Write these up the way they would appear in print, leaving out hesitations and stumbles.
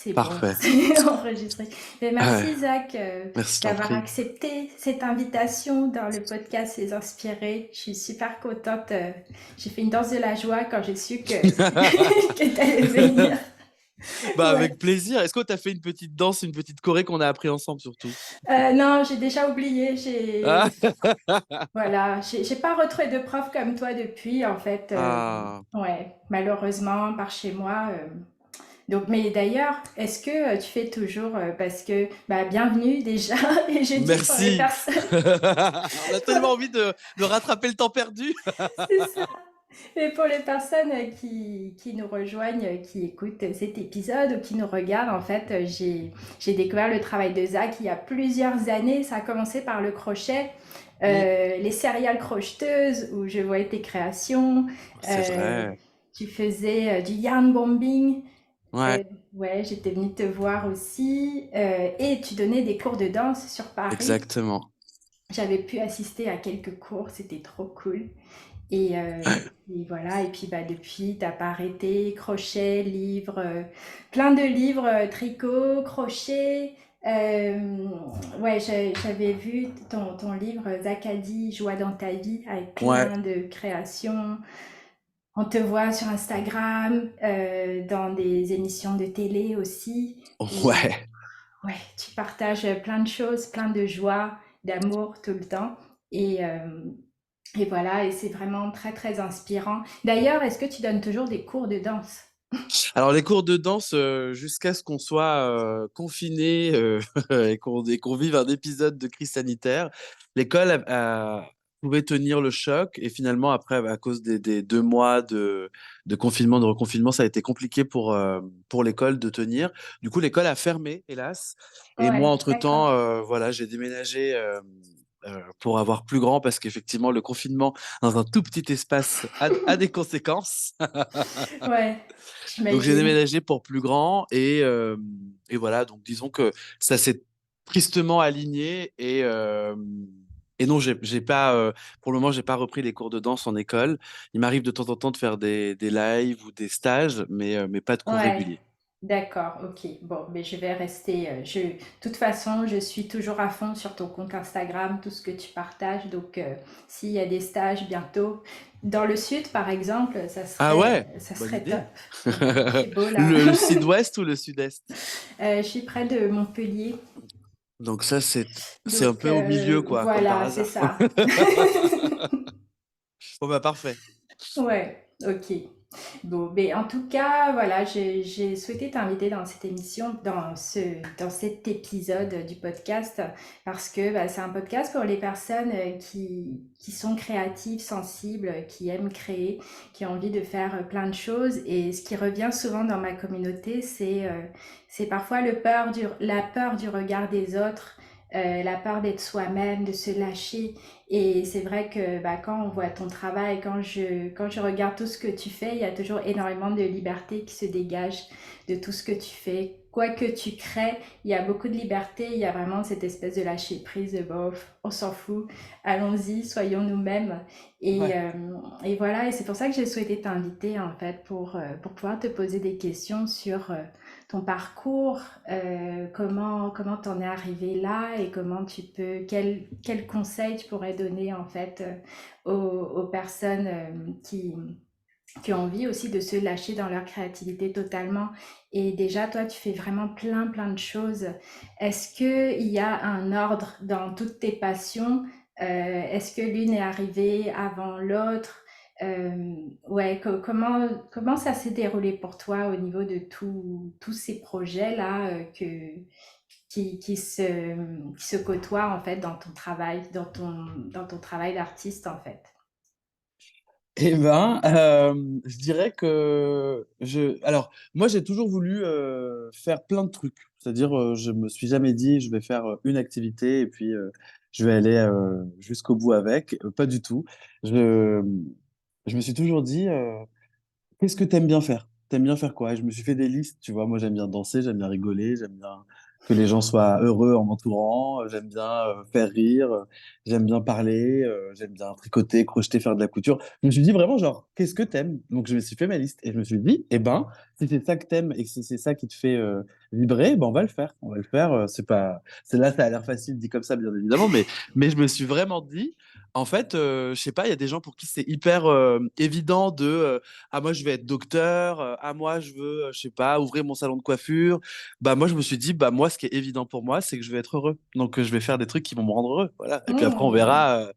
C'est bon, Parfait. c'est enregistré. Mais Ouais, merci Zach merci, je t'en d'avoir prie. accepté cette invitation dans le podcast Les Inspirés. Je suis super contente. J'ai fait une danse de la joie quand j'ai su que tu allais venir. Bah, Ouais. avec plaisir. Est-ce que t'as fait une petite danse, une petite choré qu'on a appris ensemble surtout? Non, j'ai déjà oublié. Ah, Voilà, j'ai pas retrouvé de prof comme toi depuis, en fait. ah, Ouais, malheureusement, par chez moi. Donc, mais d'ailleurs, est-ce que tu fais toujours, parce que, bah, bienvenue déjà, et je dis pour les merci. personnes, On a tellement envie de rattraper le temps perdu. c'est ça, et pour les personnes qui nous rejoignent, qui écoutent cet épisode ou qui nous regardent, en fait, j'ai découvert le travail de Zach il y a plusieurs années. Ça a commencé par le crochet, Mm, les céréales crocheteuses, où je voyais tes créations. c'est Euh, vrai. Tu faisais du yarn bombing. Ouais, Ouais, j'étais venue te voir aussi. Et tu donnais des cours de danse sur Paris. exactement. J'avais pu assister à quelques cours, c'était trop cool. Et voilà, et puis bah, depuis, t'as pas arrêté, crochet, livres, plein de livres, tricot, crochet. Euh, ouais, j'avais vu ton livre Zacadie, Joie dans ta vie, avec Ouais, plein de créations. On te voit sur Instagram, dans des émissions de télé aussi. Et ouais. ouais, tu partages plein de choses, plein de joie, d'amour tout le temps. Et, euh, et voilà, et c'est vraiment très, très inspirant. D'ailleurs, est-ce que tu donnes toujours des cours de danse? Alors, les cours de danse, jusqu'à ce qu'on soit confiné et qu'on vive un épisode de crise sanitaire, l'école pouvait tenir le choc. Et finalement, après, à cause des 2 mois de confinement, de reconfinement, ça a été compliqué pour l'école de tenir. Du coup, l'école a fermé, hélas. Et moi, Ouais, d'accord. entre-temps, voilà, j'ai déménagé. Pour avoir plus grand, parce qu'effectivement, le confinement dans un tout petit espace a des conséquences. Ouais, Donc j'ai j'imagine. déménagé pour plus grand et voilà, donc disons que ça s'est tristement aligné et non, j'ai pas, pour le moment, j'ai pas repris les cours de danse en école. Il m'arrive de temps en temps de faire des lives ou des stages, mais pas de cours Ouais, réguliers. d'accord, ok. Bon, mais je vais rester. De toute façon, je suis toujours à fond sur ton compte Instagram, tout ce que tu partages. Donc, s'il y a des stages bientôt dans le sud, par exemple, Ah ouais, ça bonne serait top. idée. Ouais, il fait beau là. Le sud-ouest ou le sud-est? Je suis près de Montpellier. Donc ça, c'est un Donc, peu au milieu, quoi, comme par voilà, c'est hasard. ça. Bon bah parfait. Ouais, ok. Bon, mais en tout cas, voilà, j'ai souhaité t'inviter dans cette émission, dans cet épisode du podcast, parce que bah, c'est un podcast pour les personnes qui sont créatives, sensibles, qui aiment créer, qui ont envie de faire plein de choses. Et ce qui revient souvent dans ma communauté, c'est parfois la peur du regard des autres, la peur d'être soi-même, de se lâcher. Et c'est vrai que bah, quand on voit ton travail, quand je regarde tout ce que tu fais, il y a toujours énormément de liberté qui se dégage de tout ce que tu fais. Quoi que tu crées, il y a beaucoup de liberté, il y a vraiment cette espèce de lâcher prise de bof, on s'en fout, allons-y, soyons nous-mêmes. Et, Ouais. euh, et voilà, et c'est pour ça que j'ai souhaité t'inviter en fait pour pouvoir te poser des questions sur ton parcours, comment t'en es arrivé là et comment quel conseil tu pourrais donner en fait aux personnes qui ont envie aussi de se lâcher dans leur créativité totalement. Et déjà, toi, tu fais vraiment plein, plein de choses. Est-ce qu'il y a un ordre dans toutes tes passions? Est-ce que l'une est arrivée avant l'autre? Ouais, comment ça s'est déroulé pour toi au niveau de tous ces projets-là qui se côtoient en fait dans ton travail, dans ton travail d'artiste en fait? Eh ben, je dirais que alors, moi, j'ai toujours voulu faire plein de trucs. C'est-à-dire, je me suis jamais dit, je vais faire une activité et puis je vais aller jusqu'au bout avec. Pas du tout. Je, je me suis toujours dit, qu'est-ce que t'aimes bien faire? T'aimes bien faire quoi? Et je me suis fait des listes, tu vois. Moi, j'aime bien danser, j'aime bien rigoler, j'aime bien que les gens soient heureux en m'entourant, j'aime bien faire rire, j'aime bien parler, j'aime bien tricoter, crocheter, faire de la couture. Je me suis dit vraiment, genre, qu'est-ce que t'aimes? Donc, je me suis fait ma liste et je me suis dit, eh ben, si c'est ça que t'aimes et que c'est ça qui te fait vibrer, ben on va le faire. On va le faire. C'est pas, c'est là, ça a l'air facile dit comme ça, bien évidemment, mais je me suis vraiment dit, en fait, je sais pas, il y a des gens pour qui c'est hyper évident de, ah moi je vais être docteur, ah moi je veux, je sais pas, ouvrir mon salon de coiffure. Bah moi je me suis dit, bah moi ce qui est évident pour moi, c'est que je vais être heureux. Donc je vais faire des trucs qui vont me rendre heureux, voilà. Et puis après on Hmm. verra.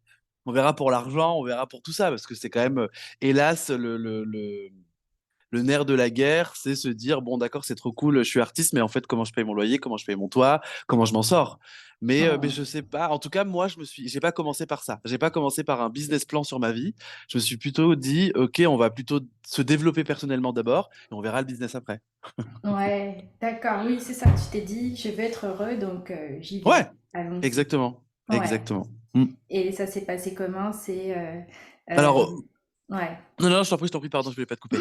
On verra pour l'argent, on verra pour tout ça, parce que c'est quand même, hélas, le nerf de la guerre, c'est se dire, bon, d'accord, c'est trop cool, je suis artiste, mais en fait, comment je paye mon loyer, comment je paye mon toit, comment je m'en sors? Mais je Hmm. sais pas. En tout cas, moi, j'ai pas commencé par ça. J'ai pas commencé par un business plan sur ma vie. Je me suis plutôt dit, OK, on va plutôt se développer personnellement d'abord, et on verra le business après. Ouais, d'accord, oui, c'est ça. Tu t'es dit, je veux être heureux, donc j'y Ouais, vais. Allons-y. exactement. Ouais. Exactement. Mm. Et ça s'est passé comment? C'est Alors, ouais. non, non, je t'en prie, pardon, je voulais pas te couper.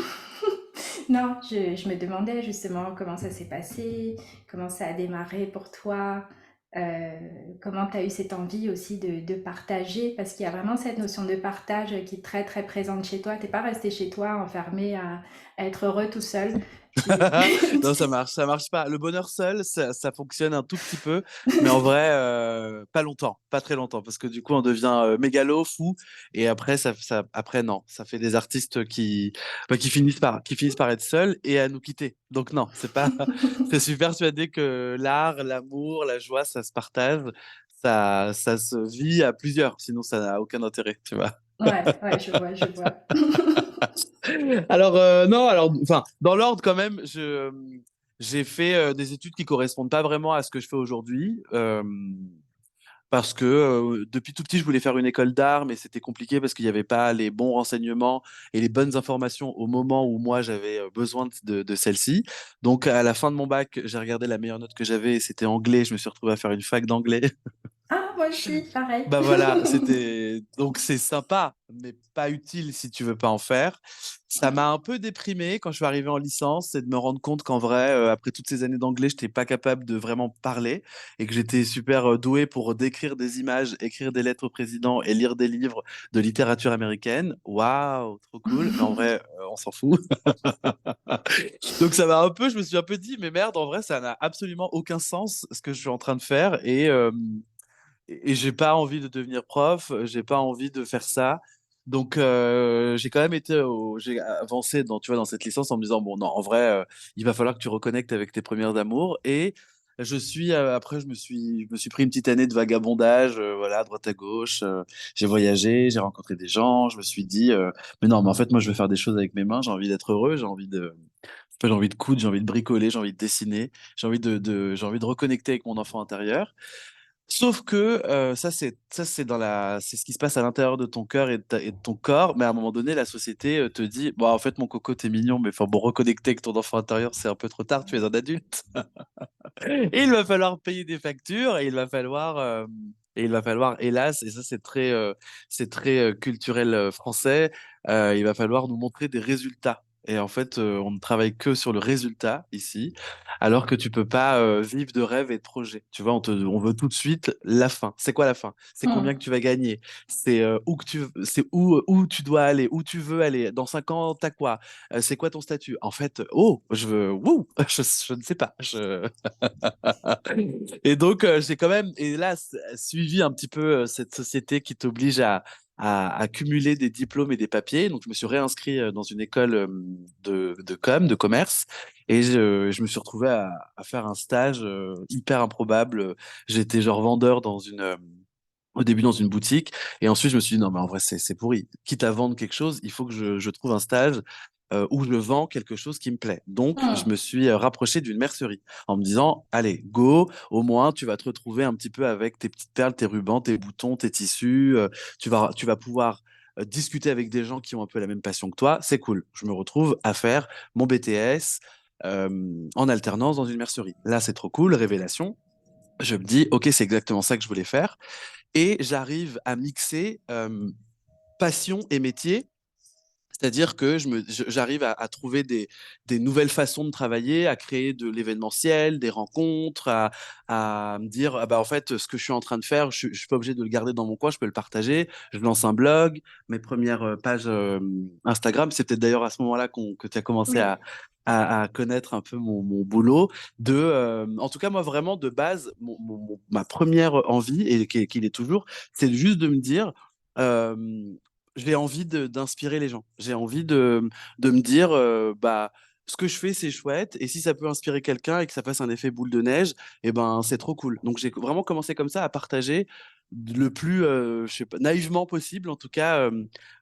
Non, je me demandais justement comment ça s'est passé, comment ça a démarré pour toi, euh, comment tu as eu cette envie aussi de partager, parce qu'il y a vraiment cette notion de partage qui est très très présente chez toi. T'es pas resté chez toi enfermé à être heureux tout seul. Tu... Non, ça marche pas. Le bonheur seul, ça fonctionne un tout petit peu, mais en vrai, pas longtemps, pas très longtemps, parce que du coup, on devient mégalo, fou, et après, après, non, ça fait des artistes bah, qui finissent par être seuls et à nous quitter. Donc non, c'est pas. Je suis persuadé que l'art, l'amour, la joie, ça se partage, ça se vit à plusieurs, sinon ça n'a aucun intérêt, tu vois. Ouais, ouais, je vois, je vois. Alors, non, alors, enfin, dans l'ordre quand même, j'ai fait des études qui correspondent pas vraiment à ce que je fais aujourd'hui. Parce que depuis tout petit, je voulais faire une école d'art, mais c'était compliqué parce qu'il n'y avait pas les bons renseignements et les bonnes informations au moment où moi j'avais besoin de celle-ci. Donc, à la fin de mon bac, j'ai regardé la meilleure note que j'avais, et c'était anglais. Je me suis retrouvé à faire une fac d'anglais. Ah, moi aussi, pareil. Bah voilà, c'était donc c'est sympa, mais pas utile si tu veux pas en faire. Ça m'a un peu déprimé quand je suis arrivé en licence, c'est de me rendre compte qu'en vrai, après toutes ces années d'anglais, je n'étais pas capable de vraiment parler et que j'étais super doué pour décrire des images, écrire des lettres au président et lire des livres de littérature américaine. Waouh, trop cool. Mais en vrai, on s'en fout. Donc ça m'a un peu, je me suis un peu dit, mais merde, en vrai, ça n'a absolument aucun sens ce que je suis en train de faire et j'ai pas envie de devenir prof, j'ai pas envie de faire ça. Donc j'ai quand même j'ai avancé dans, tu vois, dans cette licence en me disant, bon, non, en vrai, il va falloir que tu reconnectes avec tes premières amours. Et après, je me suis pris une petite année de vagabondage, voilà, à droite à gauche. J'ai voyagé, j'ai rencontré des gens. Je me suis dit, mais non, mais en fait, moi, je veux faire des choses avec mes mains. J'ai envie d'être heureux, j'ai envie de coudre, j'ai envie de bricoler, j'ai envie de dessiner, j'ai envie de reconnecter avec mon enfant intérieur. Sauf que ça c'est c'est ce qui se passe à l'intérieur de ton cœur et de ton corps, mais à un moment donné la société te dit bon en fait mon coco t'es mignon mais enfin bon reconnecter avec ton enfant intérieur c'est un peu trop tard, tu es un adulte. Et il va falloir payer des factures et il va falloir hélas, et ça c'est très culturel français, il va falloir nous montrer des résultats. Et en fait, on ne travaille que sur le résultat ici, alors que tu peux pas vivre de rêves et de projets. Tu vois, on veut tout de suite la fin. C'est quoi la fin? C'est combien que Hmm. tu vas gagner? C'est où tu dois aller, où tu veux aller. Dans 5 ans, t'as quoi? C'est quoi ton statut? En fait, oh, je veux, wouh, je ne sais pas. Et donc, j'ai quand même, hélas, suivi un petit peu cette société qui t'oblige à cumuler des diplômes et des papiers. Donc, je me suis réinscrit dans une école de commerce, et je me suis retrouvé à faire un stage hyper improbable. J'étais genre vendeur au début dans une boutique, et ensuite je me suis dit non mais en vrai c'est pourri, quitte à vendre quelque chose il faut que je trouve un stage où je vends quelque chose qui me plaît. Donc je me Hmm. suis rapproché d'une mercerie en me disant allez go, au moins tu vas te retrouver un petit peu avec tes petites perles, tes rubans, tes boutons, tes tissus, tu vas pouvoir discuter avec des gens qui ont un peu la même passion que toi, c'est cool. Je me retrouve à faire mon BTS en alternance dans une mercerie, là c'est trop cool, révélation. Je me dis ok, c'est exactement ça que je voulais faire, et j'arrive à mixer passion et métier. C'est-à-dire que j'arrive à trouver des nouvelles façons de travailler, à créer de l'événementiel, des rencontres, à me dire, ah bah, en fait, ce que je suis en train de faire, je suis pas obligé de le garder dans mon coin, je peux le partager. Je lance un blog, mes premières pages Instagram, c'est peut-être d'ailleurs à ce moment-là que tu as commencé Oui. à connaître un peu mon boulot. En tout cas, moi, vraiment, de base, ma première envie, et qu'il est toujours, c'est juste de me dire, euh, j'ai envie d'inspirer les gens. J'ai envie de me dire, bah, ce que je fais, c'est chouette. Et si ça peut inspirer quelqu'un et que ça fasse un effet boule de neige, eh ben, c'est trop cool. Donc, j'ai vraiment commencé comme ça à partager le plus, je sais pas, naïvement possible, en tout cas,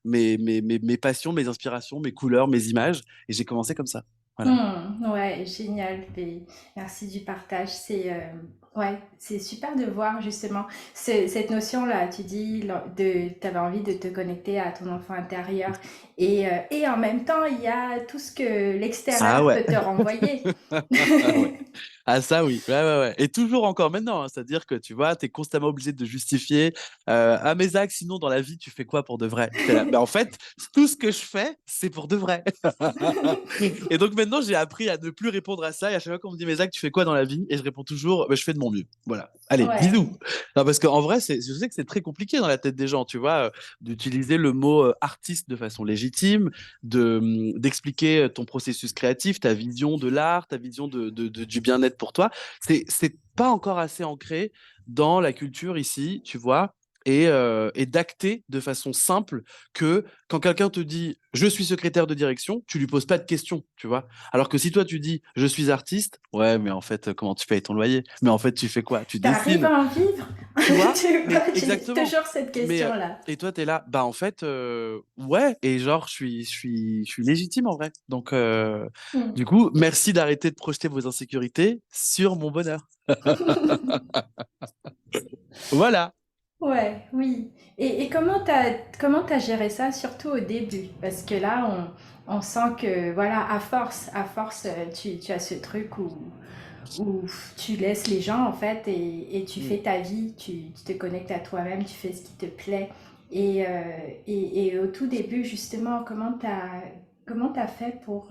mes passions, mes inspirations, mes couleurs, mes images. Et j'ai commencé comme ça. Voilà. Ouais, génial. Et merci du partage. Ouais, c'est super de voir justement cette notion-là. Tu dis tu avais envie de te connecter à ton enfant intérieur et en même temps, il y a tout ce que Ah l'extérieur ouais. peut te renvoyer. Ah ouais. Ah ça oui, ouais, ouais, ouais. Et toujours encore maintenant, hein. C'est-à-dire que tu vois, tu es constamment obligé de justifier à mes actes, sinon dans la vie, tu fais quoi pour de vrai? T'es là. Ben, en fait, tout ce que je fais, c'est pour de vrai. Et donc maintenant, j'ai appris à ne plus répondre à ça. Et à chaque fois qu'on me dit mes actes, tu fais quoi dans la vie? Et je réponds toujours, ben, je fais de mon mieux. Voilà. Allez, Ouais. bisous. Non, parce qu'en vrai, je sais que c'est très compliqué dans la tête des gens, tu vois, d'utiliser le mot artiste de façon légitime, d'expliquer ton processus créatif, ta vision de l'art, ta vision du bien-être pour toi. C'est pas encore assez ancré dans la culture ici, tu vois, et d'acter de façon simple que quand quelqu'un te dit je suis secrétaire de direction, tu lui poses pas de questions, tu vois. Alors que si toi tu dis je suis artiste, ouais, mais en fait, comment tu payes ton loyer? Mais en fait, tu fais quoi? Tu T'arrives dessines, à en vivre? tu vois? Tu vois, Mais j'ai exactement. toujours cette Mais question-là. et toi, t'es là, bah en fait, ouais, et genre, je suis légitime en vrai. Donc, du Hmm. coup, merci d'arrêter de projeter vos insécurités sur mon bonheur. Voilà. Ouais, oui. Et comment t'as géré ça, surtout au début? Parce que là, on sent que, voilà, à force, tu as ce truc où tu laisses les gens, en fait, et tu Mm. fais ta vie, tu te connectes à toi-même, tu fais ce qui te plaît. Et au tout début, justement, comment t'as fait pour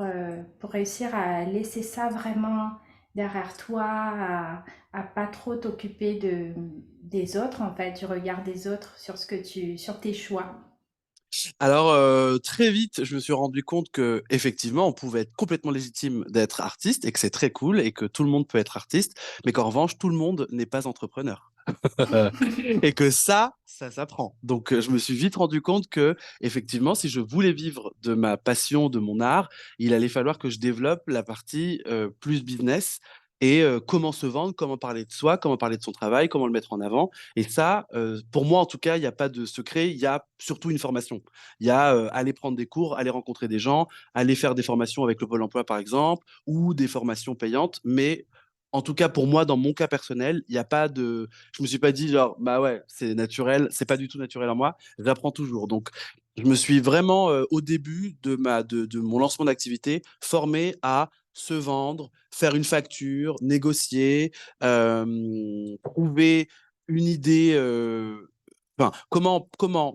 réussir à laisser ça vraiment derrière toi, à pas trop t'occuper des autres, en fait, du regard des autres sur sur tes choix. Alors, très vite, je me suis rendu compte que effectivement, on pouvait être complètement légitime d'être artiste et que c'est très cool et que tout le monde peut être artiste, mais qu'en revanche, tout le monde n'est pas entrepreneur. Et que ça s'apprend. Donc, je me suis vite rendu compte que, effectivement, si je voulais vivre de ma passion, de mon art, il allait falloir que je développe la partie plus business et comment se vendre, comment parler de soi, comment parler de son travail, comment le mettre en avant. Et ça, pour moi, en tout cas, il n'y a pas de secret. Il y a surtout une formation. Il y a aller prendre des cours, aller rencontrer des gens, aller faire des formations avec le Pôle emploi, par exemple, ou des formations payantes. Mais en tout cas, pour moi, dans mon cas personnel, il n'y a pas de, je me suis pas dit genre bah ouais c'est naturel, c'est pas du tout naturel en moi, j'apprends toujours. Donc je me suis vraiment au début de mon lancement d'activité formé à se vendre, faire une facture, négocier, trouver une idée, enfin comment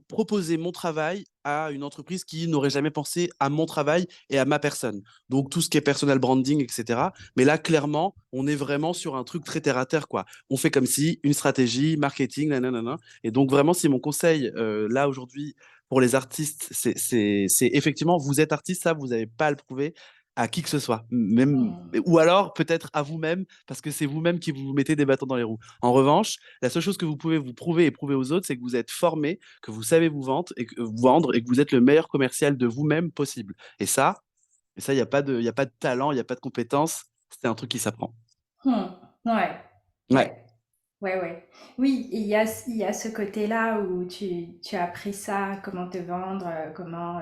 proposer mon travail à une entreprise qui n'aurait jamais pensé à mon travail et à ma personne. Donc tout ce qui est personal branding, etc. Mais là, clairement, on est vraiment sur un truc très terre à terre, quoi. On fait comme si une stratégie, marketing, nanana. Et donc, vraiment, si mon conseil, là, aujourd'hui, pour les artistes, c'est effectivement, vous êtes artiste, ça, vous n'avez pas à le prouver à qui que ce soit. Même, Hmm. ou alors, peut-être à vous-même, parce que c'est vous-même qui vous mettez des bâtons dans les roues. En revanche, la seule chose que vous pouvez vous prouver et prouver aux autres, c'est que vous êtes formé, que vous savez vous vendre et que vous êtes le meilleur commercial de vous-même possible. Et ça, il n'y a pas y a pas de talent, il n'y a pas de compétence. C'est un truc qui s'apprend. Hmm. Ouais, Ouais. ouais. Ouais, ouais. Oui, il y a ce côté-là où tu as appris ça, comment te vendre, comment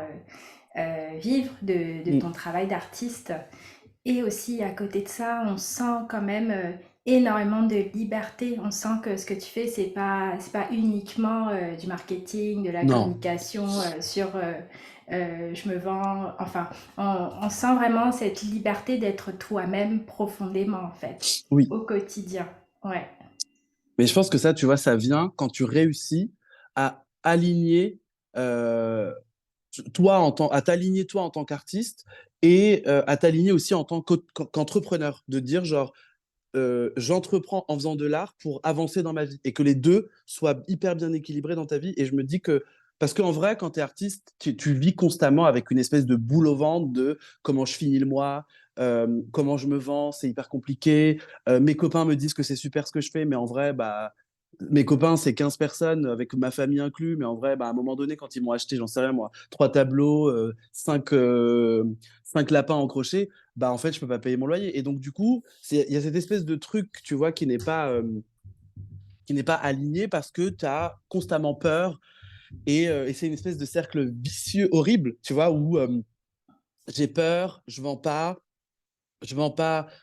vivre de Mm. ton travail d'artiste. Et aussi, à côté de ça, on sent quand même énormément de liberté. On sent que ce que tu fais, c'est pas uniquement du marketing, de la Non. communication je me vends. Enfin, on sent vraiment cette liberté d'être toi-même profondément, en fait, Oui. au quotidien. Ouais. Mais je pense que ça, tu vois, ça vient quand tu réussis à aligner à t'aligner toi en tant qu'artiste et à t'aligner aussi en tant qu'entrepreneur, de dire genre j'entreprends en faisant de l'art pour avancer dans ma vie et que les deux soient hyper bien équilibrés dans ta vie. Et je me dis que, parce qu'en vrai, quand tu es artiste, tu vis constamment avec une espèce de boule au ventre de comment je finis le mois, comment je me vends, c'est hyper compliqué. Mes copains me disent que c'est super ce que je fais, mais en vrai, bah, mes copains, c'est 15 personnes, avec ma famille inclus, mais en vrai, bah, à un moment donné, quand ils m'ont acheté, j'en sais rien moi, 3 tableaux, 5 lapins en crochet, bah, en fait, je peux pas payer mon loyer. Et donc, du coup, il y a cette espèce de truc, tu vois, qui n'est pas aligné parce que tu as constamment peur et c'est une espèce de cercle vicieux horrible, tu vois, où j'ai peur, je vends pas,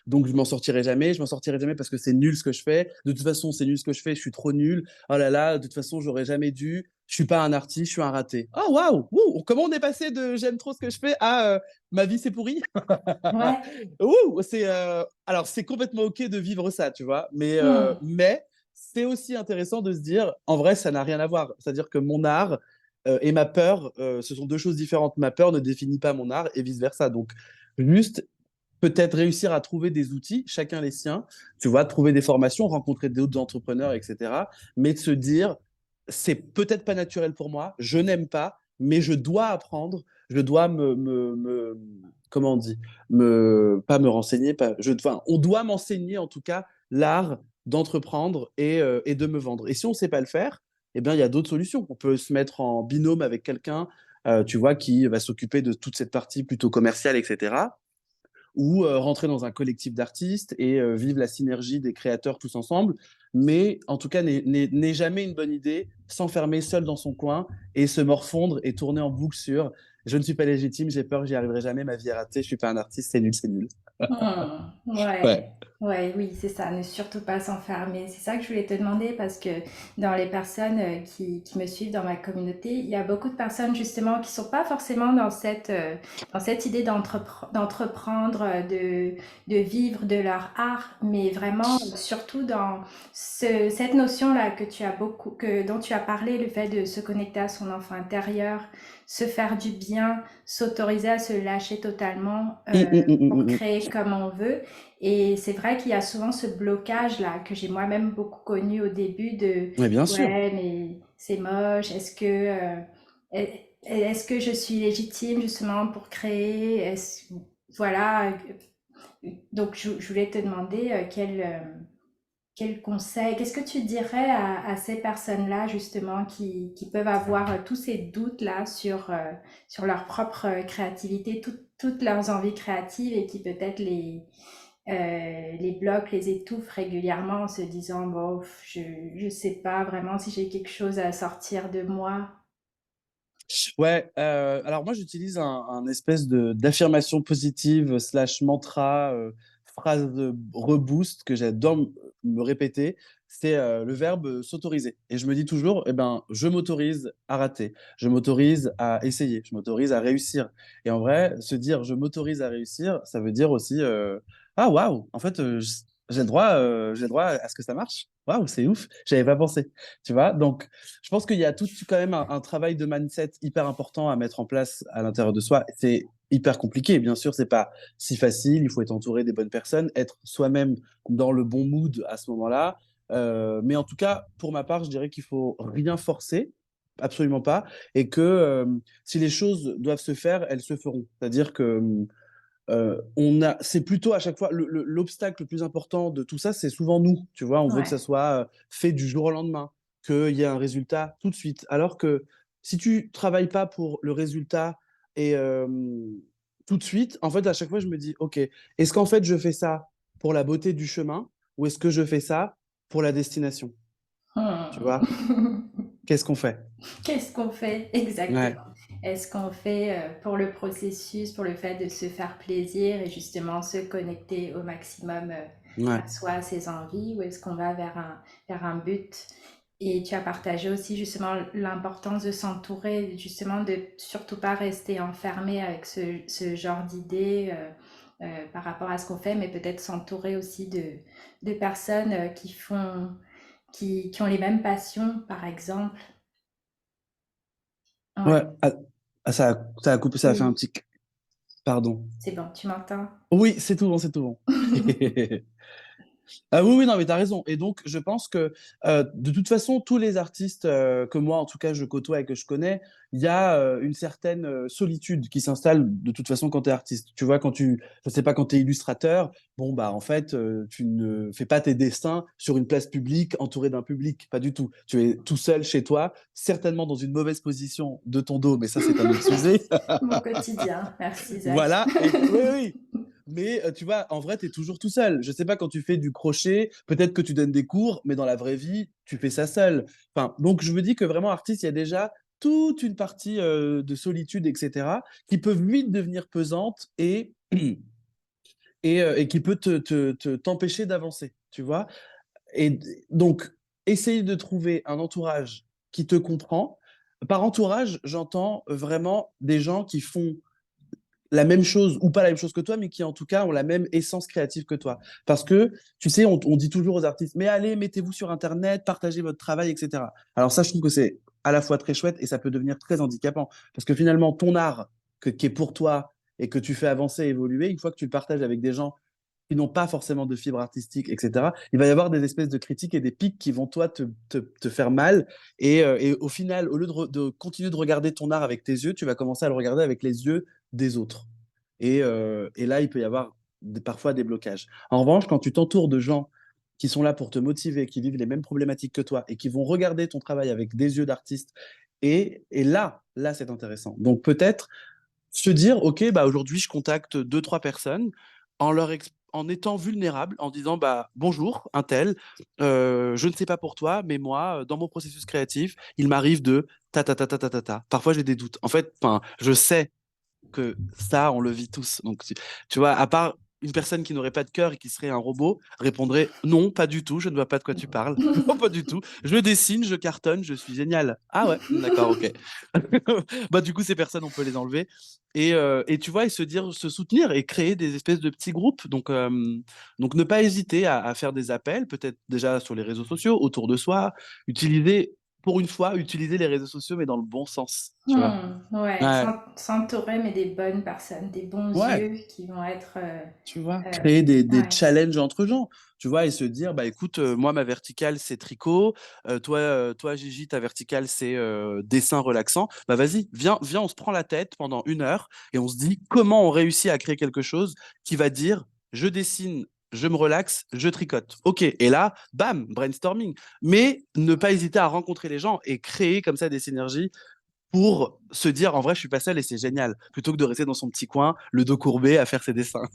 donc je m'en sortirai jamais. Je m'en sortirai jamais parce que c'est nul ce que je fais. De toute façon, c'est nul ce que je fais. Je suis trop nul. Oh là là, de toute façon, j'aurais jamais dû. Je suis pas un artiste, je suis un raté. Oh waouh, comment on est passé de j'aime trop ce que je fais à ma vie c'est pourri. Ouais. Alors c'est complètement ok de vivre ça, tu vois. Hmm. Mais c'est aussi intéressant de se dire, en vrai, ça n'a rien à voir. C'est-à-dire que mon art et ma peur, ce sont deux choses différentes. Ma peur ne définit pas mon art et vice versa. Donc juste peut-être réussir à trouver des outils, chacun les siens, tu vois, trouver des formations, rencontrer d'autres entrepreneurs, etc. Mais de se dire, c'est peut-être pas naturel pour moi, je n'aime pas, mais je dois apprendre, je dois comment on dit, pas me renseigner, enfin, on doit m'enseigner en tout cas l'art d'entreprendre et de me vendre. Et si on ne sait pas le faire, eh bien, il y a d'autres solutions. On peut se mettre en binôme avec quelqu'un, tu vois, qui va s'occuper de toute cette partie plutôt commerciale, etc., ou rentrer dans un collectif d'artistes et vivre la synergie des créateurs tous ensemble. Mais en tout cas, n'est jamais une bonne idée s'enfermer seul dans son coin et se morfondre et tourner en boucle sur je ne suis pas légitime, j'ai peur, j'y arriverai jamais, ma vie est ratée, je suis pas un artiste, c'est nul, c'est nul. Hmm, ouais, Ouais. ouais, oui, c'est ça, ne surtout pas s'enfermer. C'est ça que je voulais te demander parce que dans les personnes qui me suivent dans ma communauté, il y a beaucoup de personnes justement qui sont pas forcément dans cette idée d'entreprendre, de vivre de leur art, mais vraiment surtout dans cette notion-là que tu as beaucoup, dont tu as parlé, le fait de se connecter à son enfant intérieur, se faire du bien, s'autoriser à se lâcher totalement. Pour créer comme on veut. Et c'est vrai qu'il y a souvent ce blocage-là que j'ai moi-même beaucoup connu au début de Mais bien sûr. ouais, mais c'est moche, est-ce que je suis légitime justement pour créer? Voilà. Donc je voulais te demander quel conseil, qu'est-ce que tu dirais à ces personnes-là justement qui peuvent avoir tous ces doutes-là sur leur propre créativité, toutes leurs envies créatives et qui peut-être les bloquent, les étouffent régulièrement en se disant, bon, je sais pas vraiment si j'ai quelque chose à sortir de moi. Ouais, alors moi j'utilise un espèce d'affirmation positive slash mantra, phrase de reboost que j'adore me répéter, c'est le verbe s'autoriser. Et je me dis toujours, eh ben, je m'autorise à rater, je m'autorise à essayer, je m'autorise à réussir. Et en vrai, se dire je m'autorise à réussir, ça veut dire aussi, ah waouh, en fait, j'ai le droit à ce que ça marche. Waouh, c'est ouf, j'avais pas pensé. Tu vois, donc je pense qu'il y a tout quand même un travail de mindset hyper important à mettre en place à l'intérieur de soi. C'est hyper compliqué, bien sûr, c'est pas si facile. Il faut être entouré des bonnes personnes, être soi-même dans le bon mood à ce moment-là. Mais en tout cas, pour ma part, je dirais qu'il faut rien forcer, absolument pas, et que si les choses doivent se faire, elles se feront. C'est-à-dire que c'est plutôt à chaque fois l'obstacle le plus important de tout ça, c'est souvent nous. Tu vois, on veut que ça Ouais. soit fait du jour au lendemain, qu'il y ait un résultat tout de suite. Alors que si tu travailles pas pour le résultat et tout de suite, en fait, à chaque fois, je me dis, ok, est-ce qu'en fait, je fais ça pour la beauté du chemin ou est-ce que je fais ça pour la destination? Tu vois, Hmm. qu'est-ce qu'on fait? Qu'est-ce qu'on fait Ouais, exactement? Est-ce qu'on fait pour le processus, pour le fait de se faire plaisir et justement se connecter au maximum ouais, à soi, à ses envies, ou est-ce qu'on va vers un but? Et tu as partagé aussi justement l'importance de s'entourer, justement de surtout pas rester enfermé avec ce genre d'idées par rapport à ce qu'on fait, mais peut-être s'entourer aussi de personnes qui ont les mêmes passions, par exemple. ouais. Ouais. Ça a coupé, ça a fait un Oui, petit. Pardon. c'est bon, tu m'entends? Oui, c'est tout bon, c'est tout bon. Ah oui, oui, non, mais t'as raison. Et donc, je pense que de toute façon, tous les artistes que moi, en tout cas, je côtoie et que je connais, il y a une certaine solitude qui s'installe de toute façon quand tu es artiste. Tu vois, je sais pas, quand tu es illustrateur, bon, bah, en fait, tu ne fais pas tes dessins sur une place publique entouré d'un public. Pas du tout. Tu es tout seul chez toi, certainement dans une mauvaise position de ton dos, mais ça, c'est un autre sujet. Mon quotidien. Merci, Zach. Voilà, et oui, oui. Mais tu vois, en vrai, tu es toujours tout seul. Je sais pas, quand tu fais du crochet, peut-être que tu donnes des cours, mais dans la vraie vie, tu fais ça seul. Enfin, donc, je me dis que vraiment, artiste, il y a déjà toute une partie de solitude, etc., qui peuvent vite devenir pesantes et qui peut t'empêcher d'avancer, tu vois. Et donc, essayer de trouver un entourage qui te comprend. Par entourage, j'entends vraiment des gens qui font la même chose ou pas la même chose que toi, mais qui en tout cas ont la même essence créative que toi. Parce que, tu sais, on dit toujours aux artistes, mais allez, mettez-vous sur Internet, partagez votre travail, etc. Alors ça, je trouve que c'est à la fois très chouette et ça peut devenir très handicapant. Parce que finalement, ton art qui est pour toi et que tu fais avancer, évoluer, une fois que tu le partages avec des gens qui n'ont pas forcément de fibre artistique, etc., il va y avoir des espèces de critiques et des pics qui vont, toi, te faire mal. Et au final, au lieu de continuer de regarder ton art avec tes yeux, tu vas commencer à le regarder avec les yeux des autres. Et là, il peut y avoir parfois des blocages. En revanche, quand tu t'entoures de gens qui sont là pour te motiver, qui vivent les mêmes problématiques que toi et qui vont regarder ton travail avec des yeux d'artiste, et là, c'est intéressant. Donc peut-être se dire, OK, bah, aujourd'hui, je contacte deux, trois personnes en étant vulnérable, en disant, bah, bonjour, un tel, je ne sais pas pour toi, mais moi, dans mon processus créatif, il m'arrive de ta ta ta ta ta ta ta. Parfois, j'ai des doutes. En fait, enfin, je sais que ça, on le vit tous. Donc, tu vois, à part une personne qui n'aurait pas de cœur et qui serait un robot, répondrait non, pas du tout, je ne vois pas de quoi tu parles. Non, pas du tout. Je dessine, je cartonne, je suis génial. Ah ouais, d'accord, ok. Bah, du coup, ces personnes, on peut les enlever. Et tu vois, et se soutenir et créer des espèces de petits groupes. Donc ne pas hésiter à faire des appels, peut-être déjà sur les réseaux sociaux, autour de soi. Pour une fois, utiliser les réseaux sociaux, mais dans le bon sens, tu vois. Ouais, Ouais. s'entourer, mais des bonnes personnes, des bons Ouais, yeux qui vont être. tu vois, Euh, créer des ouais. challenges entre gens, tu vois, et se dire, bah écoute, moi, ma verticale, c'est tricot, toi, Gigi, ta verticale, c'est dessin relaxant. Bah vas-y, viens, on se prend la tête pendant 1 heure et on se dit comment on réussit à créer quelque chose qui va dire, je dessine, je me relaxe, je tricote. Ok, et là, bam, brainstorming. Mais ne pas hésiter à rencontrer les gens et créer comme ça des synergies pour se dire, en vrai, je suis pas seul et c'est génial, plutôt que de rester dans son petit coin, le dos courbé, à faire ses dessins.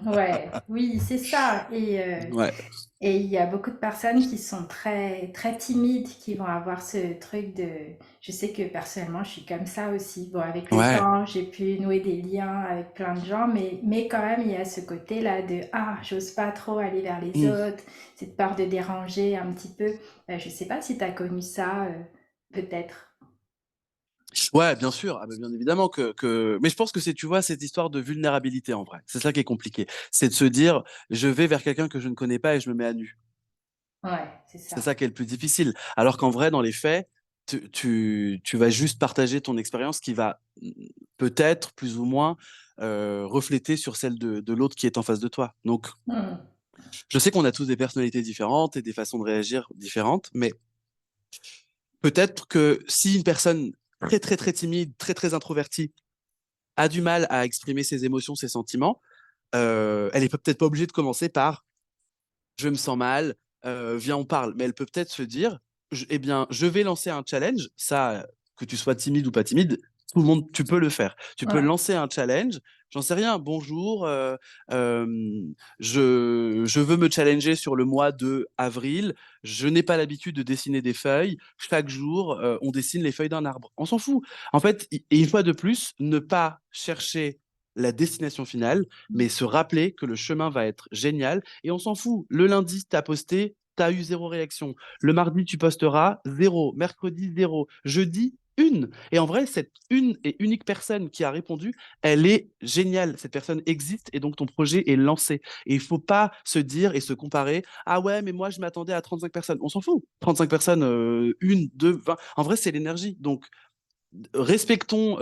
Ouais, oui, c'est ça. Ouais, Et il y a beaucoup de personnes qui sont très, très timides, qui vont avoir ce truc de... Je sais que personnellement, je suis comme ça aussi. Bon, avec le ouais. temps, j'ai pu nouer des liens avec plein de gens, mais quand même, il y a ce côté-là de, ah, j'ose pas trop aller vers les Mm. autres, cette peur de déranger un petit peu. Je sais pas si tu as connu ça, peut-être. Ouais, bien sûr, ah bah, bien évidemment Mais je pense que c'est, tu vois, cette histoire de vulnérabilité en vrai. C'est ça qui est compliqué. C'est de se dire, je vais vers quelqu'un que je ne connais pas et je me mets à nu. Ouais, c'est C'est ça. ça qui est le plus difficile. Alors qu'en vrai, dans les faits, tu vas juste partager ton expérience qui va peut-être plus ou moins refléter sur celle de l'autre qui est en face de toi. Donc, Hmm. je sais qu'on a tous des personnalités différentes et des façons de réagir différentes, mais peut-être que si une personne très, très, très timide, très, très introvertie, a du mal à exprimer ses émotions, ses sentiments, elle est peut-être pas obligée de commencer par je me sens mal, viens, on parle. Mais elle peut peut-être se dire, eh bien, je vais lancer un challenge. Ça, que tu sois timide ou pas timide, tout le monde, tu peux le faire. Tu peux Ouais. lancer un challenge. J'en sais rien. Bonjour, euh, je veux me challenger sur le mois de avril. Je n'ai pas l'habitude de dessiner des feuilles. Chaque jour, on dessine les feuilles d'un arbre. On s'en fout. En fait, et une fois de plus, ne pas chercher la destination finale, mais se rappeler que le chemin va être génial et on s'en fout. Le lundi, tu as posté, tu as eu zéro réaction. Le mardi, tu posteras zéro. Mercredi, zéro. Jeudi, une. Et en vrai, cette une et unique personne qui a répondu, elle est géniale. Cette personne existe et donc ton projet est lancé. Et il faut pas se dire et se comparer. Ah ouais, mais moi, je m'attendais à 35 personnes. On s'en fout. 35 personnes, une, deux, 20. En vrai, c'est l'énergie. Donc, respectons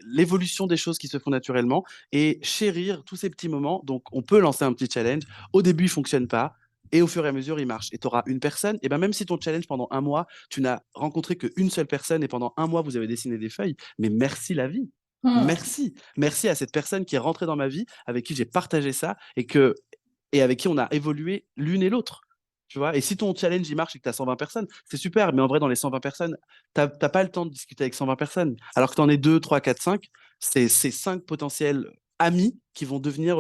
l'évolution des choses qui se font naturellement et chérir tous ces petits moments. Donc, on peut lancer un petit challenge. Au début, il fonctionne pas. Et au fur et à mesure, il marche. Et tu auras une personne. Et ben même si ton challenge pendant un mois, tu n'as rencontré qu'une seule personne et pendant un mois, vous avez dessiné des feuilles. Mais merci la vie. Hmm. Merci. Merci à cette personne qui est rentrée dans ma vie, avec qui j'ai partagé ça et avec qui on a évolué l'une et l'autre. Tu vois, et si ton challenge il marche et que tu as 120 personnes, c'est super, mais en vrai, dans les 120 personnes, t'as pas le temps de discuter avec 120 personnes. Alors que tu en es 2, 3, 4, 5, c'est ces 5 potentiels amis qui vont devenir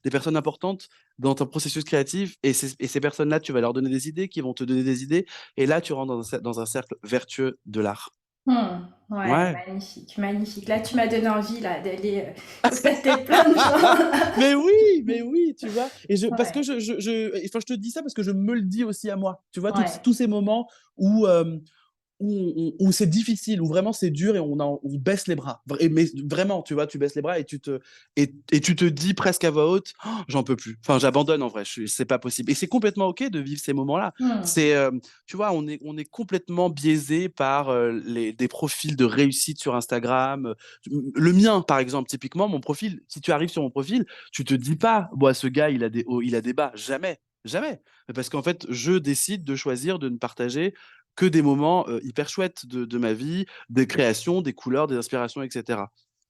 des personnes importantes dans ton processus créatif. Et ces personnes-là, tu vas leur donner des idées, qui vont te donner des idées. Et là, tu rentres dans un cercle vertueux de l'art. Hmm. Ouais, Ouais. magnifique, magnifique. Là, tu m'as donné envie là d'aller contacter plein de gens. Mais oui, tu vois. Parce que Ouais, enfin, je te dis ça parce que je me le dis aussi à moi. Tu vois, ouais. tous ces moments où, où c'est difficile, où vraiment c'est dur et on baisse les bras. Mais vraiment, tu vois, tu baisses les bras et tu te dis presque à voix haute, oh, j'en peux plus. Enfin, j'abandonne en vrai, c'est pas possible. Et c'est complètement OK de vivre ces moments-là. Hmm. C'est, tu vois, on est complètement biaisé par des profils de réussite sur Instagram. Le mien, par exemple, typiquement, mon profil, si tu arrives sur mon profil, tu te dis pas, bon, ce gars, il a des hauts, il a des bas. Jamais. Jamais. Parce qu'en fait, je décide de choisir de ne partager que des moments hyper chouettes de ma vie, des créations, des couleurs, des inspirations, etc.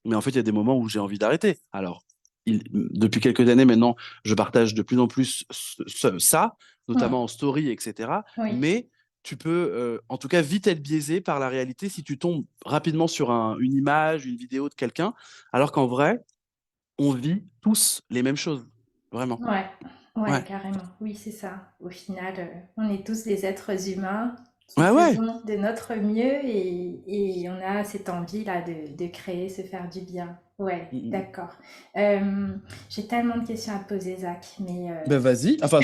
Mais en fait, il y a des moments où j'ai envie d'arrêter. Alors, depuis quelques années maintenant, je partage de plus en plus ça, notamment Hmm. en story, etc. Oui. Mais tu peux, en tout cas, vite être biaisé par la réalité si tu tombes rapidement sur une image, une vidéo de quelqu'un, alors qu'en vrai, on vit tous les mêmes choses. Vraiment. Ouais, ouais, Ouais. carrément. Oui, c'est ça. Au final, on est tous des êtres humains qui Ouais, ouais. faisons de notre mieux et on a cette envie-là de créer, se faire du bien. Ouais, Mm, mm. d'accord. Euh, j'ai tellement de questions à te poser, Zach, mais Ben vas-y. Enfin,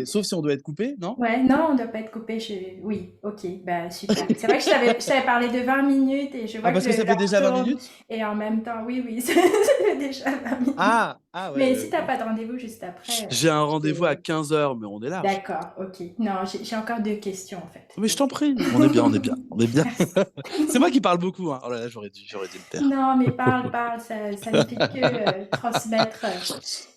sauf si on doit être coupé, non? ouais, non, on ne doit pas être coupé. Oui, ok, bah super. C'est vrai que je t'avais parlé de 20 minutes et je Ah, vois que parce que ça fait l'heure déjà 20 tourne minutes? et en même temps, oui, oui, ça fait déjà 20 minutes. Ah ouais, Mais ouais, si ok. t'as pas de rendez-vous juste après, J'ai un je rendez-vous à peux. 15 h, mais on est large. D'accord, ok. Non, j'ai encore deux questions en fait. Mais je t'en Ok. prie, on est bien, on est bien, on est bien. Merci. C'est moi qui parle beaucoup, hein. Oh là là, j'aurais dû le taire. Non, mais parle, parle, ça ne fait que transmettre.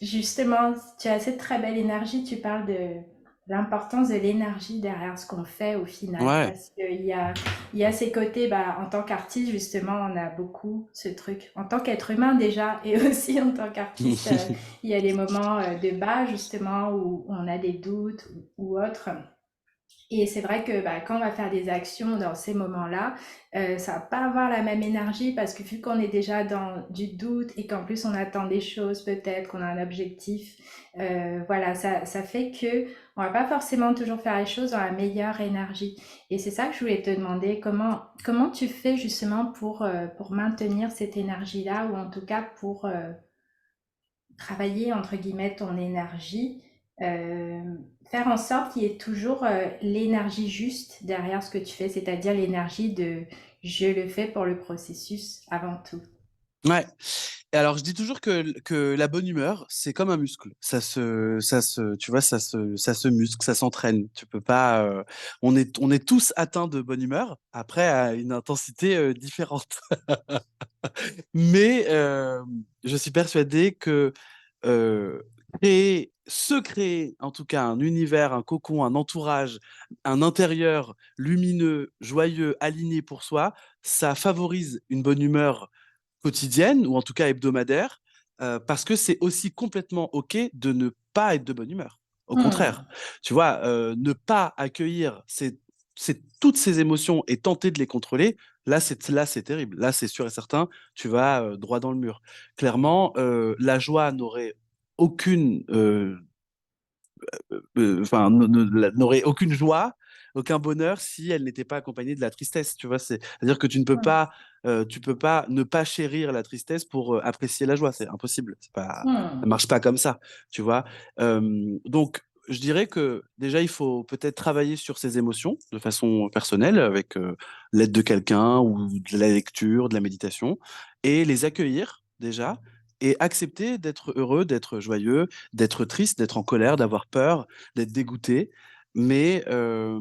Justement, tu as cette très belle énergie, tu parles de l'importance de l'énergie derrière ce qu'on fait au final, Ouais. parce qu'il y a ces côtés, bah, en tant qu'artiste, justement, on a beaucoup ce truc, en tant qu'être humain déjà, et aussi en tant qu'artiste, il y a des moments de bas, justement, où on a des doutes ou autres. Et c'est vrai que bah, quand on va faire des actions dans ces moments-là, ça va pas avoir la même énergie parce que vu qu'on est déjà dans du doute et qu'en plus on attend des choses peut-être, qu'on a un objectif, voilà, ça fait que on va pas forcément toujours faire les choses dans la meilleure énergie. Et c'est ça que je voulais te demander, comment tu fais justement pour maintenir cette énergie-là ou en tout cas pour travailler entre guillemets ton énergie, euh, faire en sorte qu'il y ait toujours l'énergie juste derrière ce que tu fais, c'est-à-dire l'énergie de je le fais pour le processus avant tout. Ouais. Et alors, je dis toujours que la bonne humeur, c'est comme un muscle. Tu vois, ça se muscle, ça s'entraîne. Tu peux pas. On est tous atteints de bonne humeur, après à une intensité différente. Mais je suis persuadé que euh, créer en tout cas un univers, un cocon, un entourage, un intérieur lumineux, joyeux, aligné pour soi, ça favorise une bonne humeur quotidienne ou en tout cas hebdomadaire, parce que c'est aussi complètement OK de ne pas être de bonne humeur. Au contraire, Hmm. tu vois, ne pas accueillir toutes ces émotions et tenter de les contrôler, là c'est terrible. Là, c'est sûr et certain, tu vas droit dans le mur. Clairement, la joie n'aurait aucune, enfin, n'aurait aucune joie, aucun bonheur si elle n'était pas accompagnée de la tristesse. Tu vois, c'est-à-dire que tu peux pas ne pas chérir la tristesse pour apprécier la joie. C'est impossible. Ça Hmm. marche pas comme ça. Tu vois. Donc, je dirais que déjà, il faut peut-être travailler sur ses émotions de façon personnelle avec l'aide de quelqu'un ou de la lecture, de la méditation, et les accueillir déjà et accepter d'être heureux, d'être joyeux, d'être triste, d'être en colère, d'avoir peur, d'être dégoûté, mais, euh,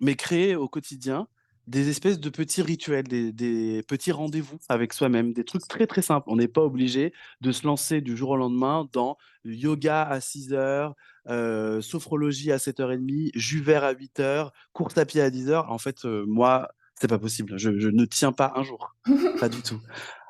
mais créer au quotidien des espèces de petits rituels, des petits rendez-vous avec soi-même, des trucs très très simples. On n'est pas obligé de se lancer du jour au lendemain dans yoga à 6 heures, sophrologie à 7h30, jus vert à 8 heures, course à pied à 10 heures. En fait, moi, c'est pas possible. Je ne tiens pas un jour. Pas du tout.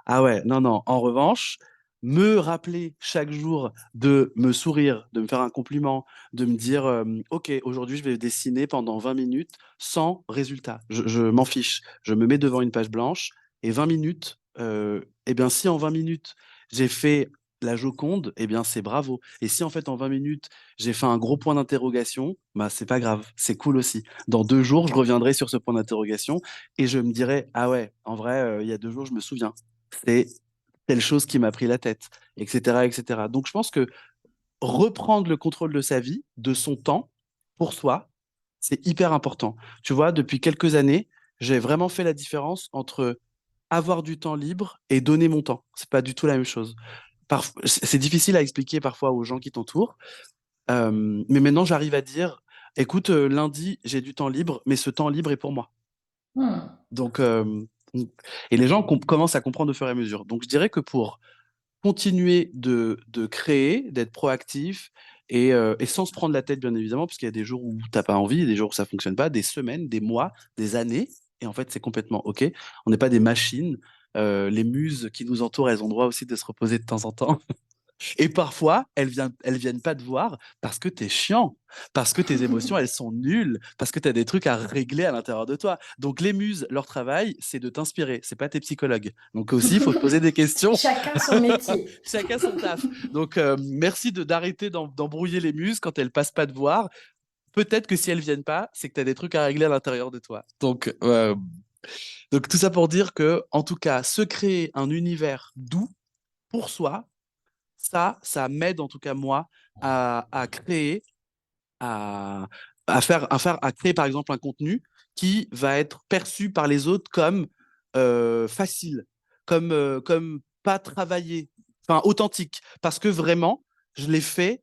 Ah ouais, non, non. En revanche, me rappeler chaque jour de me sourire, de me faire un compliment, de me dire, OK, aujourd'hui, je vais dessiner pendant 20 minutes sans résultat. Je m'en fiche. Je me mets devant une page blanche et 20 minutes, eh bien, si en 20 minutes, j'ai fait la Joconde, eh bien, c'est bravo. Et si en fait, en 20 minutes, j'ai fait un gros point d'interrogation, bah, c'est pas grave, c'est cool aussi. Dans 2 jours, je reviendrai sur ce point d'interrogation et je me dirai, ah ouais, en vrai, il y a 2 jours, je me souviens. C'est telle chose qui m'a pris la tête, etc., etc. Donc, je pense que reprendre le contrôle de sa vie, de son temps, pour soi, c'est hyper important. Tu vois, depuis quelques années, j'ai vraiment fait la différence entre avoir du temps libre et donner mon temps. C'est pas du tout la même chose. C'est difficile à expliquer parfois aux gens qui t'entourent, mais maintenant j'arrive à dire, écoute, lundi j'ai du temps libre, mais ce temps libre est pour moi. Hmm. Donc, et les gens commencent à comprendre au fur et à mesure. Donc, je dirais que pour continuer de créer, d'être proactif et sans se prendre la tête, bien évidemment, parce qu'il y a des jours où t'as pas envie, des jours où ça fonctionne pas, des semaines, des mois, des années, et en fait, c'est complètement OK. On n'est pas des machines. Les muses qui nous entourent, elles ont droit aussi de se reposer de temps en temps. Et parfois, elles viennent pas te voir parce que t'es chiant, parce que tes émotions, elles sont nulles, parce que tu as des trucs à régler à l'intérieur de toi. Donc les muses, leur travail, c'est de t'inspirer. C'est pas tes psychologues. Donc aussi, il faut se poser des questions. Chacun son métier. Chacun son taf. Donc merci d'arrêter d'embrouiller les muses quand elles passent pas te voir. Peut-être que si elles viennent pas, c'est que tu as des trucs à régler à l'intérieur de toi. Donc tout ça pour dire que, en tout cas, se créer un univers doux pour soi, ça m'aide en tout cas moi à créer, à, à créer par exemple un contenu qui va être perçu par les autres comme facile, comme pas travaillé, enfin authentique, parce que vraiment, je l'ai fait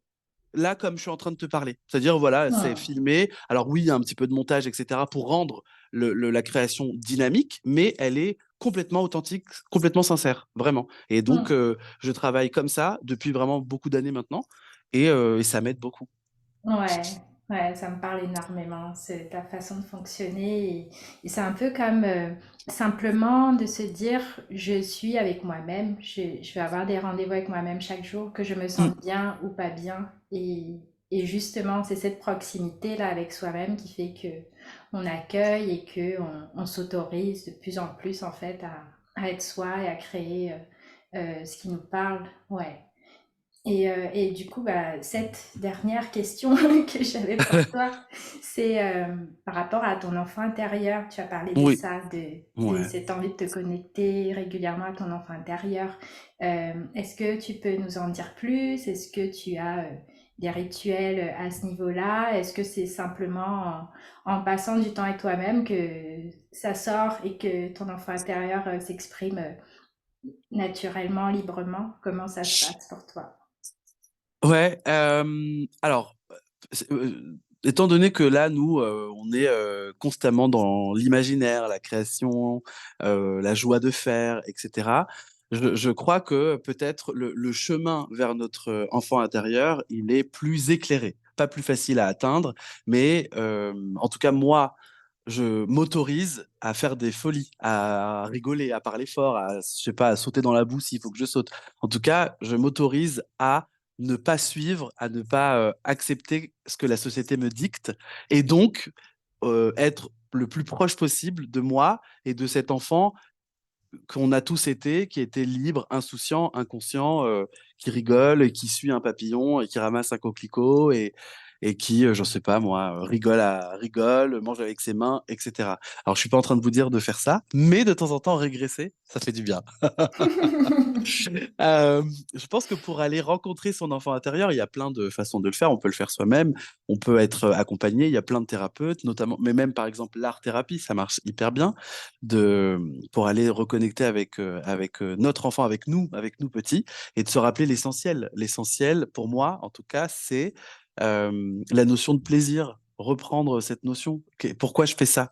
là comme je suis en train de te parler. C'est-à-dire, voilà, c'est Hmm. filmé. Alors oui, il y a un petit peu de montage, etc., pour rendre la création dynamique, mais elle est complètement authentique, complètement sincère, vraiment. Et donc, Hmm. je travaille comme ça depuis vraiment beaucoup d'années maintenant, et ça m'aide beaucoup. Ouais, ouais, ça me parle énormément, c'est ta façon de fonctionner et c'est un peu comme simplement de se dire je suis avec moi-même, je vais avoir des rendez-vous avec moi-même chaque jour, que je me Mm, sente bien ou pas bien et justement c'est cette proximité là avec soi-même qui fait que on accueille et que on s'autorise de plus en plus en fait à être soi et à créer ce qui nous parle, ouais. Et du coup, bah, cette dernière question que j'avais pour toi, c'est par rapport à ton enfant intérieur. Tu as parlé de oui, ça, de ouais. cette envie de te connecter régulièrement à ton enfant intérieur. Est-ce que tu peux nous en dire plus? Est-ce que tu as des rituels à ce niveau-là? Est-ce que c'est simplement en passant du temps avec toi-même que ça sort et que ton enfant intérieur s'exprime naturellement, librement? Comment ça se passe pour toi? Ouais, alors, étant donné que là, nous, on est constamment dans l'imaginaire, la création, la joie de faire, etc., je crois que peut-être le chemin vers notre enfant intérieur, il est plus éclairé. Pas plus facile à atteindre, mais en tout cas, moi, je m'autorise à faire des folies, à rigoler, à parler fort, à, je sais pas, à sauter dans la boue s'il faut que je saute. En tout cas, je m'autorise à ne pas suivre, à ne pas accepter ce que la société me dicte, et donc être le plus proche possible de moi et de cet enfant qu'on a tous été, qui était libre, insouciant, inconscient, qui rigole et qui suit un papillon et qui ramasse un coquelicot et qui, j'en sais pas moi, rigole, mange avec ses mains, etc. Alors je suis pas en train de vous dire de faire ça, mais de temps en temps régresser, ça fait du bien. Euh, je pense que pour aller rencontrer son enfant intérieur, il y a plein de façons de le faire. On peut le faire soi-même, on peut être accompagné. Il y a plein de thérapeutes, notamment, mais même par exemple l'art-thérapie, ça marche hyper bien pour aller reconnecter avec notre enfant, avec nous petits, et de se rappeler l'essentiel. L'essentiel, pour moi, en tout cas, c'est la notion de plaisir. Reprendre cette notion. Pourquoi je fais ça?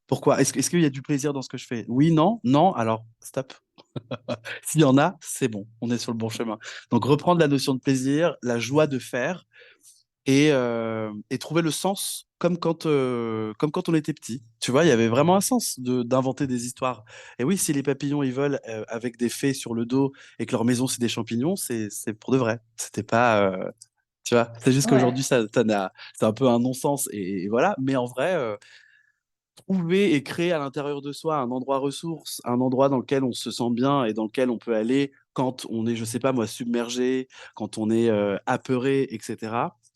Pourquoi? Est-ce qu'il y a du plaisir dans ce que je fais? Oui, non, non, alors stop. S'il y en a, c'est bon, on est sur le bon chemin. Donc reprendre la notion de plaisir, la joie de faire et trouver le sens comme quand on était petit. Tu vois, il y avait vraiment un sens d'inventer des histoires. Et oui, si les papillons ils volent avec des fées sur le dos et que leur maison c'est des champignons, c'est pour de vrai. C'était pas, tu vois, c'est juste Ouais. qu'aujourd'hui c'est un peu un non-sens et voilà. Mais en vrai, trouver et créer à l'intérieur de soi un endroit ressource, un endroit dans lequel on se sent bien et dans lequel on peut aller quand on est, je sais pas moi, submergé, quand on est apeuré, etc.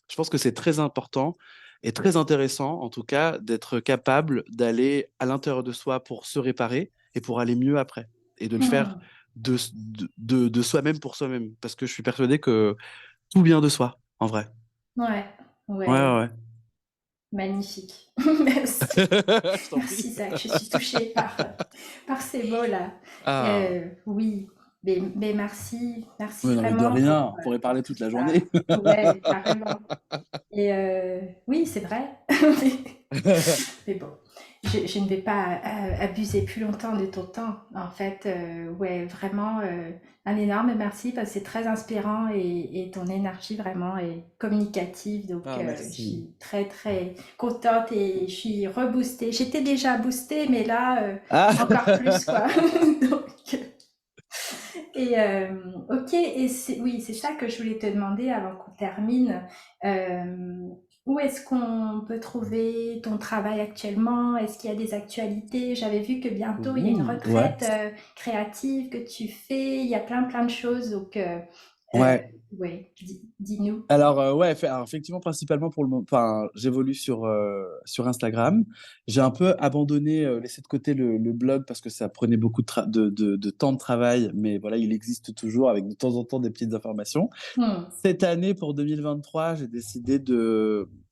Je pense que c'est très important et très intéressant, en tout cas, d'être capable d'aller à l'intérieur de soi pour se réparer et pour aller mieux après. Et de le faire Hmm. de soi-même pour soi-même. Parce que je suis persuadé que tout vient de soi, en vrai. Ouais. Ouais, ouais, Ouais. ouais. Magnifique. Merci. Je t'en prie. Merci Zach, je suis touchée par ces mots-là. Ah. Oui, mais merci, merci Ouais, non, mais de vraiment rien, on pourrait parler pour tout toute la ça. journée. Ouais, carrément. Et oui, c'est vrai. Mais bon, je ne vais pas abuser plus longtemps de ton temps. En fait, ouais, vraiment un énorme merci parce que c'est très inspirant et ton énergie vraiment est communicative. Donc, Ah, je merci. suis très, très contente et je suis reboostée. J'étais déjà boostée, mais là, Ah. encore plus, quoi. Donc, et ok, et oui, c'est ça que je voulais te demander avant qu'on termine. Où est-ce qu'on peut trouver ton travail actuellement? Est-ce qu'il y a des actualités? J'avais vu que bientôt il y a une Ouais. retraite créative que tu fais. Il y a plein plein de choses. Donc, euh, Ouais. ouais, dis-nous. Alors, ouais, alors, effectivement, principalement pour le moment, enfin, j'évolue sur Instagram. J'ai un peu abandonné, laissé de côté le blog parce que ça prenait beaucoup de temps de travail, mais voilà, il existe toujours avec de temps en temps des petites informations. Hmm. Cette année, pour 2023, j'ai décidé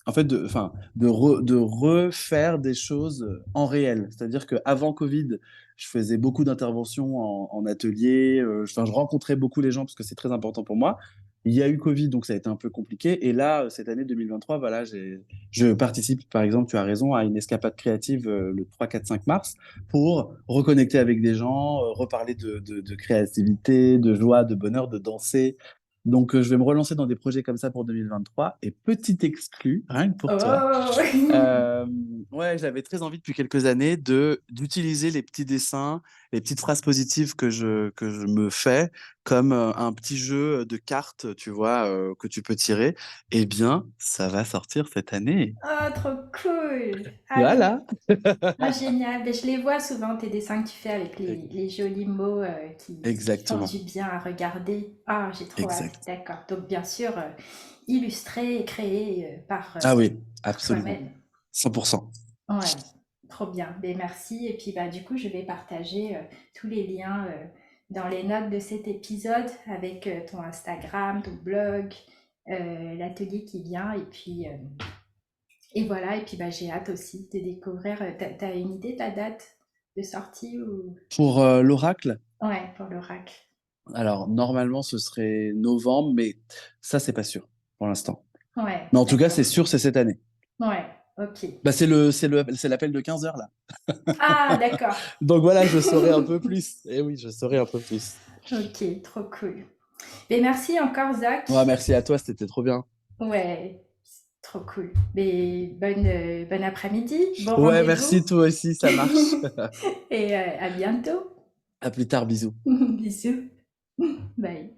en fait, de refaire des choses en réel. C'est-à-dire qu'avant Covid, je faisais beaucoup d'interventions en atelier. Enfin, je rencontrais beaucoup les gens parce que c'est très important pour moi. Il y a eu Covid, donc ça a été un peu compliqué. Et là, cette année 2023, voilà, je participe, par exemple, tu as raison, à une escapade créative le 3, 4, 5 mars pour reconnecter avec des gens, reparler de créativité, de joie, de bonheur, de danser. Donc, je vais me relancer dans des projets comme ça pour 2023. Et petit exclu, rien que pour toi, Oh! euh, ouais, j'avais très envie depuis quelques années d'utiliser les petits dessins, les petites phrases positives que je me fais comme un petit jeu de cartes, tu vois, que tu peux tirer. Eh bien, ça va sortir cette année. Oh, trop cool! Ah, Voilà. ah, génial. Ben, je les vois souvent, tes dessins que tu fais avec E- les jolis mots qui font Exactement. du bien à regarder. Ah, j'ai trop hâte. Exact. D'accord. Donc, bien sûr, illustré et créé Ah oui, par absolument. toi-même. 100%. Ouais, trop bien. Ben, merci. Et puis, bah, du coup, je vais partager tous les liens dans les notes de cet épisode avec ton Instagram, ton blog, l'atelier qui vient. Et voilà, et puis bah, j'ai hâte aussi de découvrir. T'as une idée de la date de sortie ou... Pour l'oracle, Ouais, pour l'oracle. alors normalement ce serait novembre, mais ça, c'est pas sûr pour l'instant. Ouais, Mais en tout cas, c'est d'accord. sûr, c'est cette année. Ouais, ok. Bah, c'est l'appel de 15 heures là. Ah, d'accord. Donc voilà, je saurai un peu plus. Eh oui, je saurai un peu plus. Ok, trop cool. Mais merci encore, Zach. Ouais, merci à toi, c'était trop bien. Ouais, trop cool. Mais bonne après-midi, bon Ouais, merci rendez-vous toi aussi, ça marche. et à bientôt. À plus tard, bisous. Bisous. Bye.